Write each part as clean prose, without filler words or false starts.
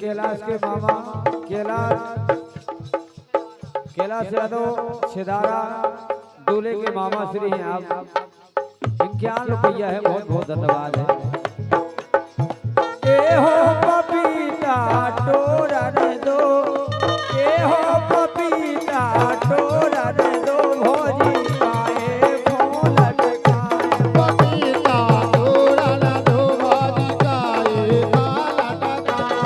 कैलाश के मामा कैलाश यादव छिदारा दूल्हे के मामा श्री हैं आप। इनके 8 रुपया है, बहुत बहुत धन्यवाद है। ए हो पपीता टोरा रे दो, ए हो पपीता टोरा रे दो, भोजी काए फूल लटकाए। पपीता टोरा रे दो, भोजी काए फूल लटकाए।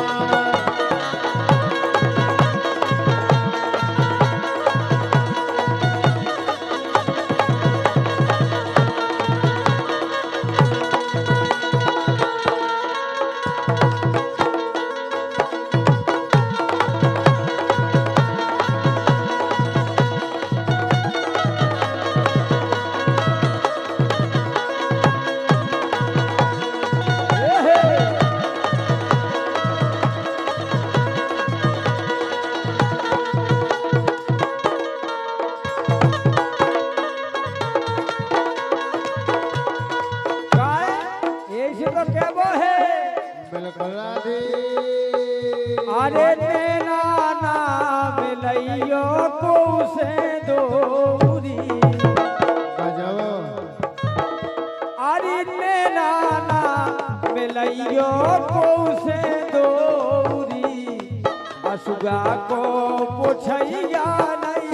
अरे नैना नाम लइयो को से दूरी, अरे नैना नाम लइयो को से दूरी, असुगा को पुछैया नहीं।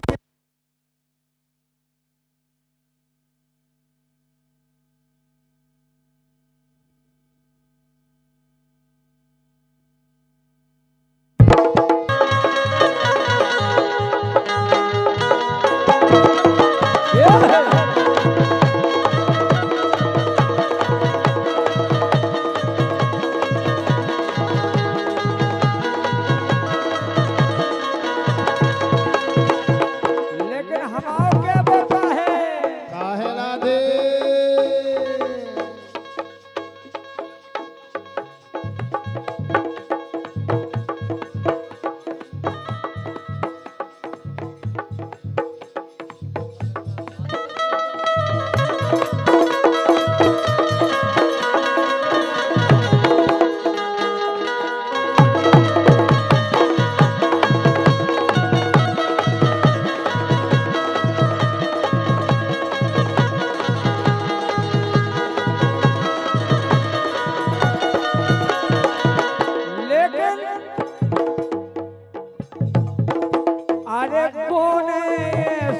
अरे कोने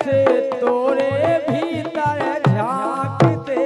से तोरे भीतर झांकते,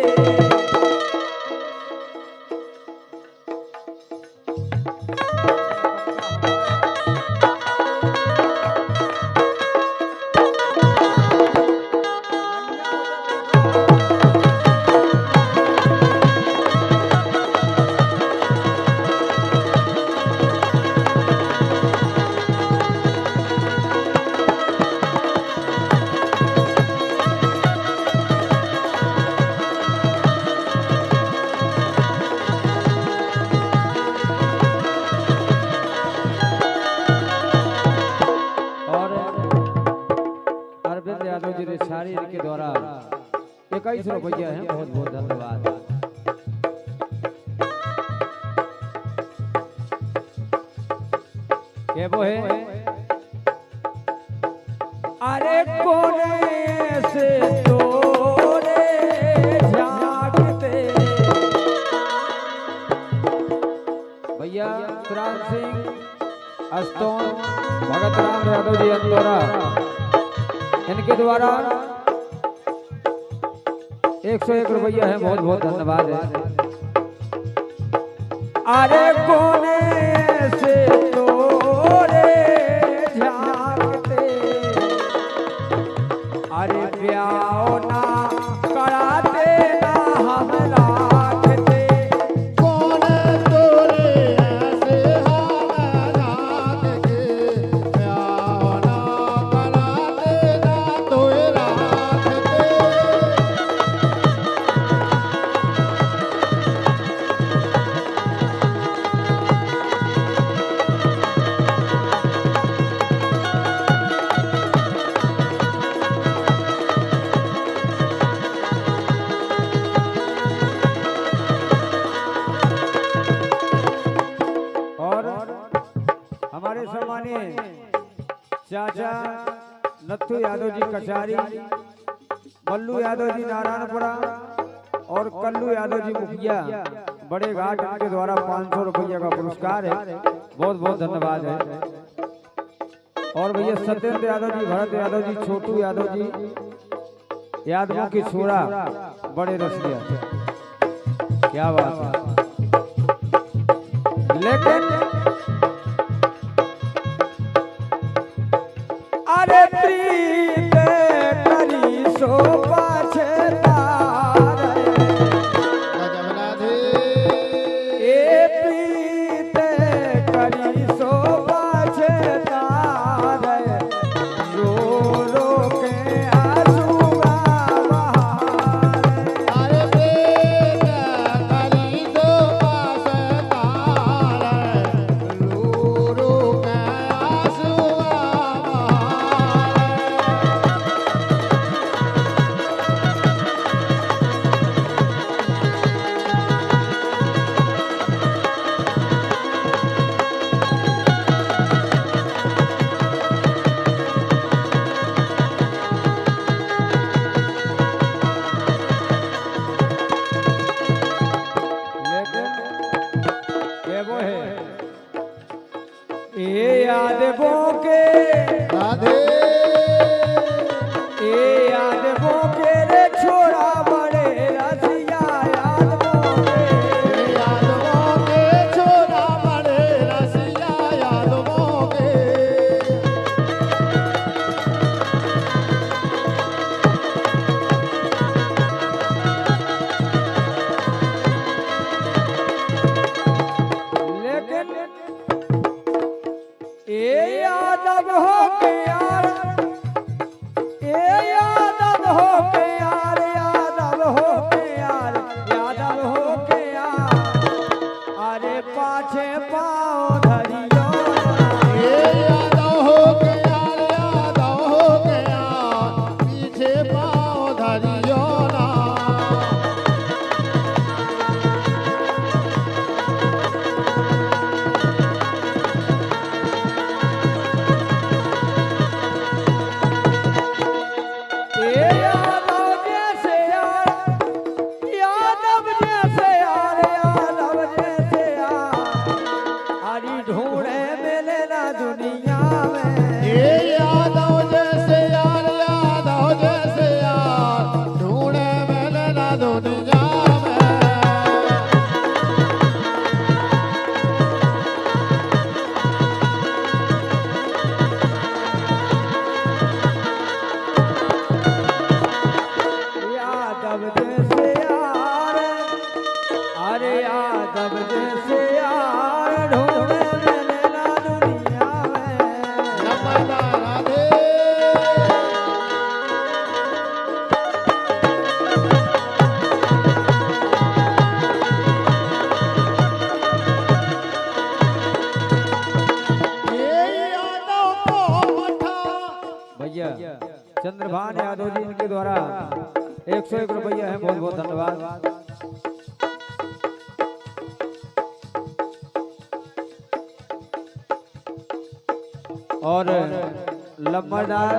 के द्वारा 21 रुपया है, बहुत बहुत धन्यवाद। क्या वो है? अरे कोने से तोरे झांकते, भैया तुरान सिंह अस्तोन भगत राम यादव जी अंतोरा, इनके द्वारा 101 रुपया है, बहुत बहुत धन्यवाद है। अरे कोने से तोरे झांकते, अरे ब्याह ना कराते ना हम राखते, कोने तोरे ऐसे हम राखते, ब्याह ना कराते ना तोए राखते। चाचा नथु यादव जी कचारी, बल्लू यादव जी नारायणपुरा और कल्लू यादव जी मुखिया बड़े घाट के द्वारा 500 रुपये का पुरस्कार है। बहुत बहुत धन्यवाद है। और भैया सत्येंद्र यादव जी, भरत यादव जी, छोटू यादव जी, यादवों की छोरा बड़े रसिया, क्या बात है। लेकिन अरे प्रीत करी सो पछतार, ए प्रीत करी सो पछतार, रो रो के आंसुआ बहार। अरे प्रीत करी सो पछतार, रो रो के आंसुआ बहार। वो है ए यादवों के, राधे ए यादवों के रे छोरा बड़े रसिया, यादवों के, यादवों के छोरा बड़े रसिया, यादवों के। लेकिन ए यादव हो के यार, ए यादव हो के यार, यादव हो के यार, यादव हो के यार, अरे पाछे पाँव धरियो ये यादव हो के यार, यादव हो के यार, पीछे पाँव धरियो ना। ए यादव जैसे यार, यादव जैसे यार, यादव जैसे यार, हरी ढूंढे मिले ना दुनिया में। ये यादव जैसे यार, यादव जैसे यार, ढूंढे मिले ना दुनिया में। यादव जैसे यार, अरे यादव जैसे यार, ढूंढे मिले ना दुनिया में। नमदा राधे ये यादव को मठा। भैया चंद्रभान यादव जी इनके द्वारा 101 रुपया है। बहुत बहुत धन्यवाद। और लम्बादार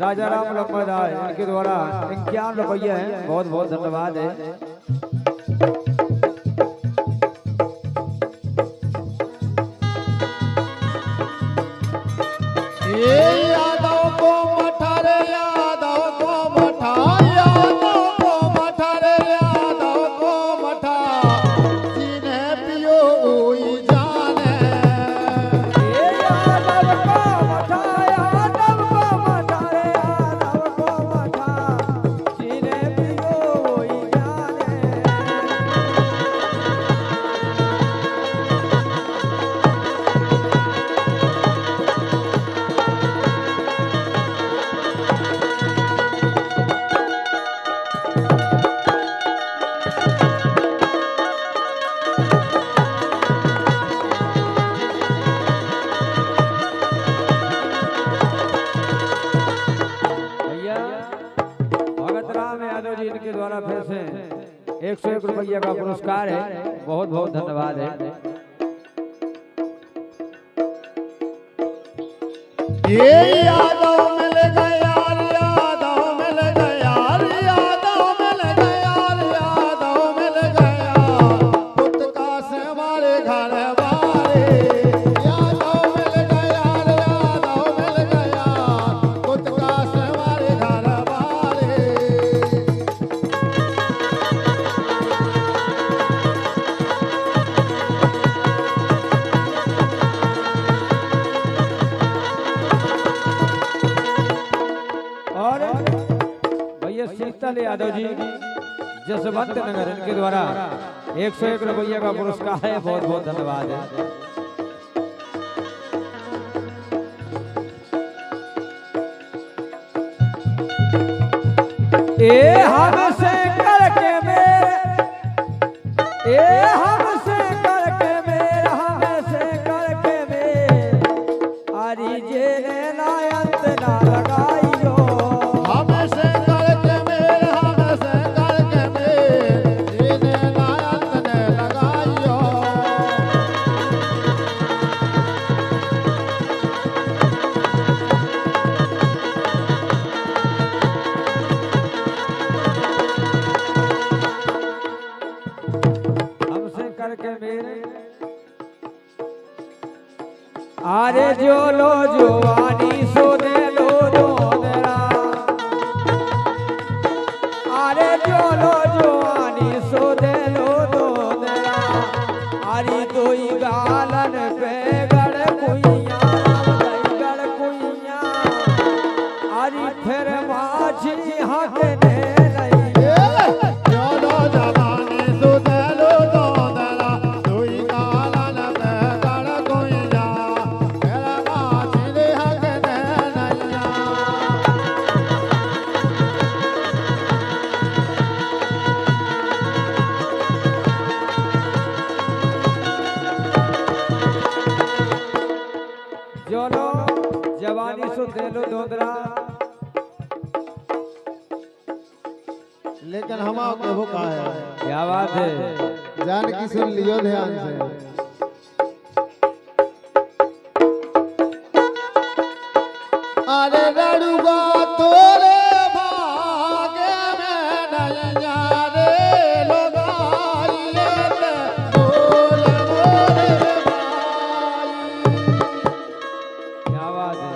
राजा राम लम्बादार इनके द्वारा 51 रुपया है। बहुत बहुत धन्यवाद है। ये यादव को मठा रे, यादव को मठा, यादव को मठा रे, यादव को मठा, जिन्हें पियो वही जाने। ये यादव को मठा, यादव को मठा रे, यादव को मठा, जिन्हें पियो वही जाने। भैया भगत राम यादव जी इनके द्वारा फिर से 101 रुपया का पुरस्कार है। बहुत बहुत धन्यवाद है। ये यादव मिल गया, यादव मिल गया, यादव मिल गया, यादव मिल गया, पुत का से हमारे घर वाले। यादव मिल गया, यादव मिल गया, पुत का से हमारे घर वाले। और भैया शीतल यादव जी जसवंत नगर इनके द्वारा 101 रुपये का पुरस्कार है। बहुत बहुत धन्यवाद है। ए हमसे करके मेरे, ए हमसे करके मेरे, हमसे करके मेरे, आरी जे नायंत ना लगाइयो। हमसे करके मेरे, हमसे करके मेरे, इन्हें नायक ने लगाइयो। हमसे करके मेरे, आरे जो लो जवानी सो दे लो दोदरा, आरे जो लो जवानी सो दे लो दोदरा, आरी दोई गालन पे गड़ कुइया, गड़ कुइया, आरी फिर माझी हक ने नहीं। चलो जवानी सुधलो दोदरा, दुई कालन में गड़ कोइया, मेरा बाछी हक ने नैया। जो लो जवानी सो दे लो दोदरा, लेकिन हम केहू का है, क्या बात है। जान की सुन लियो ध्यान से। अरे रड़ुआ तोरे भागे में नैया रे लोगाइए ते बोल मोरे भाई। क्या बात है।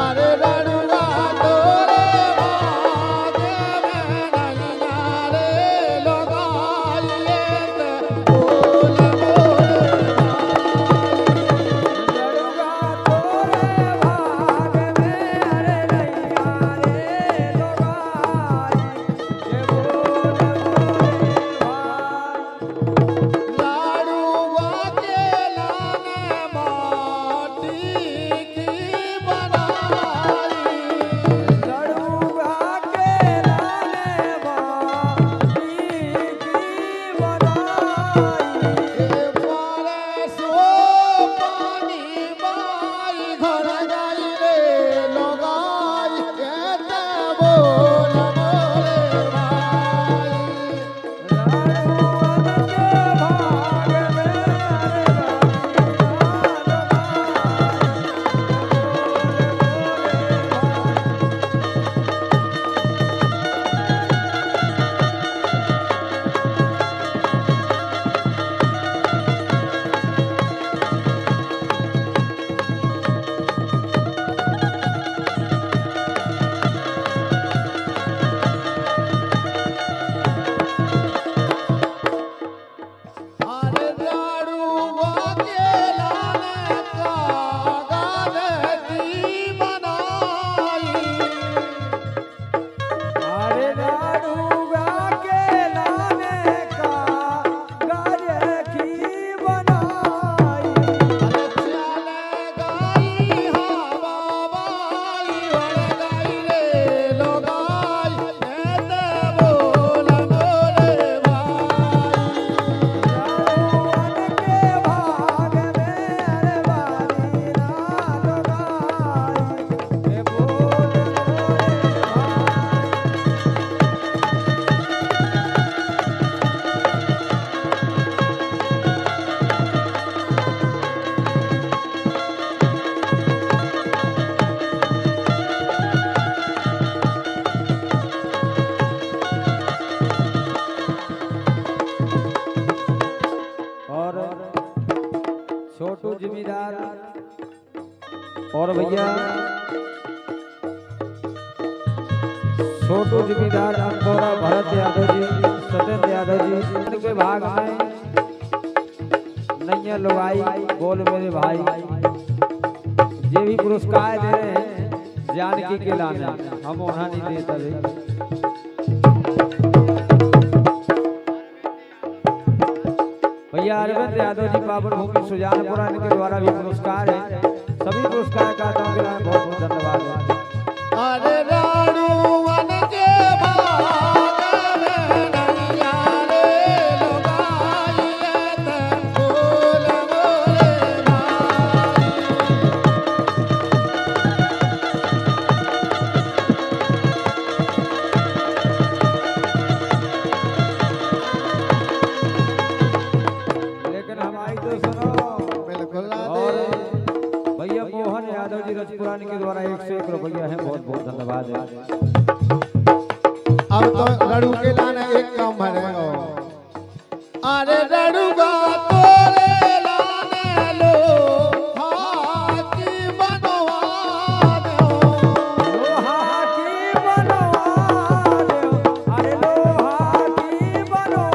अरे रड़ुआ तोरे भागे में नैया रे लोगाइए ते बोल मोरे भाई। लड़ुआ तोरे भाग में, अरे नैया रे लोगाई, ये बोल मोरे भाई। लाडुआ के लाने माटी की बनाई। लड़ुआ के लाने माटी की बनाई, ए परसो पानी बाई घर गई रे लोगाई, कहते बोल मोरे भाई। लड़ुअन के भाग में, अरे और भैया छोटू जिम्मेदार अंदौरा भरत यादव जी, सत्येंद्र यादव जी, उनके भाग में नैया लुगाई बोल मेरे भाई ये भी पुरस्कार दे रहे हैं जानकी के लाने, हम वहाँ नहीं देता भाई। भैया अरविंद यादव जी पावन भूमि सुजानपुरा इनके द्वारा भी पुरस्कार है। सभी पुरस्कार दाताओं के लिए बहुत बहुत धन्यवाद है। अरे राणू वन के भाग में नैया रे लुगाई ते बोल मोरे लेकिन हमारी तो सुनो बिल्कुल ना और दे। भैया मोहन यादव जी रजपुरानी के द्वारा 101 रुपया है, बहुत बहुत धन्यवाद है। अब तो रड़ू के लाने एक कम है। अरे रड़ू का तोरे लाने लो हाकी बनवा दो। लोहा की बनवा दो, अरे लोहा की बनवा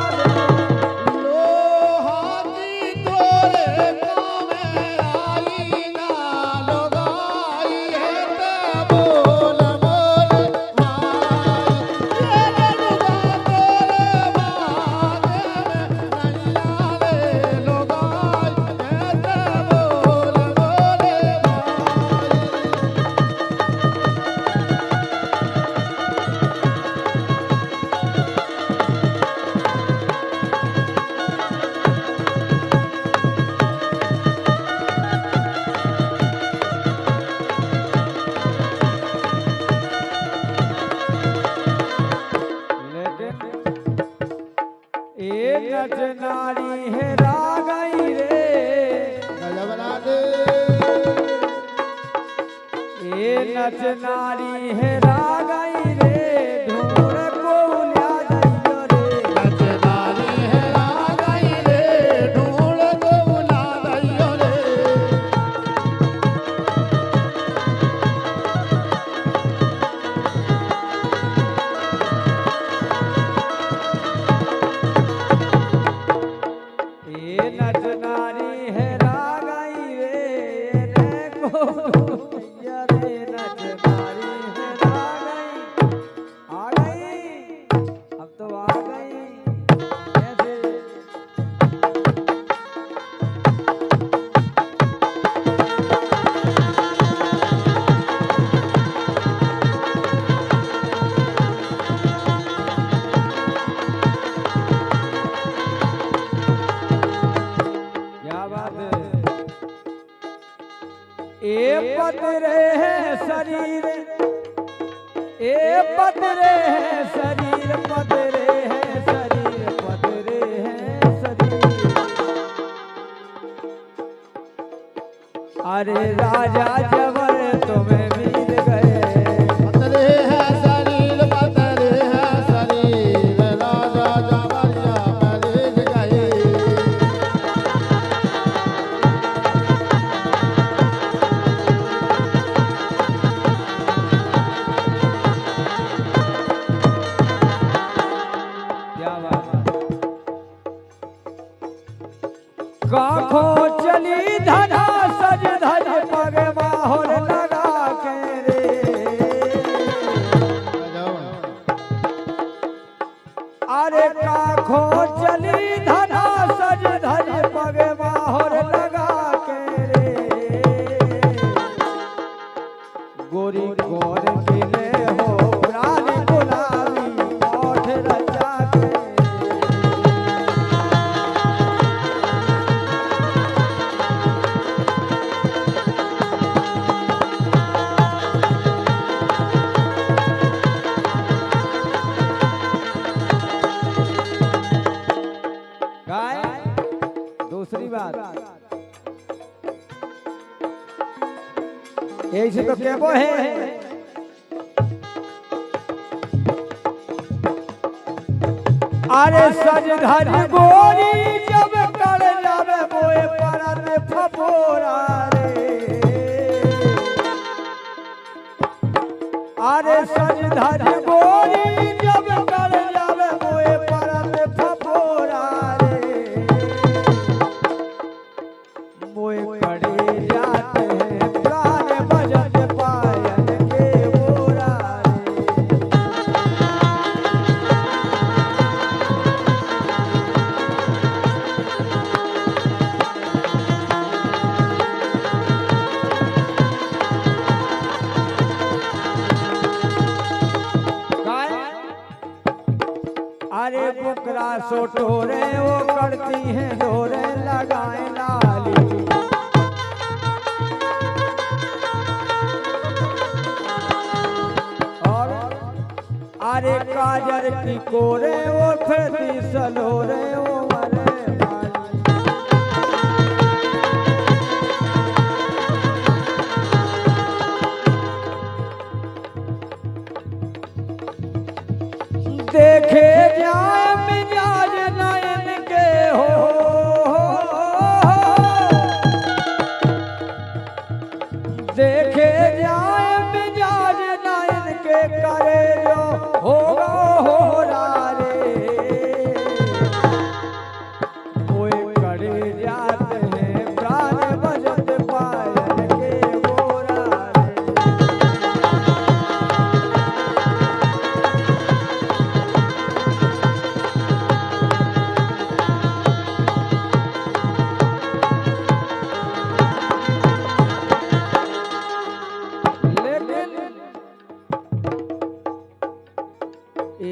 दो। लोहा की तोरे कामे आई ना लगाई है ते बोल मोरे भाई। ये रड़ू का तोरे बाग में नैया रे लगाई है ते बोल मोरे भाई। लेकिन एक नच नारी है रागई रे, गजब ना दे। ए नच नारी है रागई रे, ढूंढ को लिया जाइयो रे। नचनारी है रागाई रे ढूंढ को बुला दइयो रे। ए नच नारी है रागई रे, को लिया रे। नच नारी है रागई, आ गई, अब तो आ गई कैसे। क्या बात है। ए पतरे है शरीर, ए पतरे है शरीर, पतरे है शरीर, पतरे है शरीर। अरे राजा जबर तुम्हें मिल गए, पतरे है शरीर पतरे है शरीर राजा जबरिया मरीज गए। क्या बात है। काखो चली धना सज धज पग माहौल लगा के रे। अरे काखो चली धना सज धज पग माहौल लगा के रे। गोरी गोर खिले हो प्राण गुलाबी ओठ रचा के। गाय दूसरी बात यही से तो केबो है। अरे सज धज गोरी जब कर जावे मोए परत फपोरा रे। अरे सज धज गोरी जब कर जावे मोए परत फपोरा रे मोए खड़े जाते हैं प्राण बजत पायल के बोरा अरे बुकरा सो टोरे वो करती हैं डोरे लगाए लाली और अरे काजर की कोरे वो फिरती सलोरे वो मरे देखे जाए मिजाज नयन के हो देखे जाए मिजाज नयन के करे जो होगा हो रे कोई करे जाते हैं प्राण बजत पायल के बोरा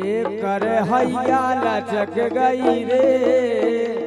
एक कर हैया लचक गई रे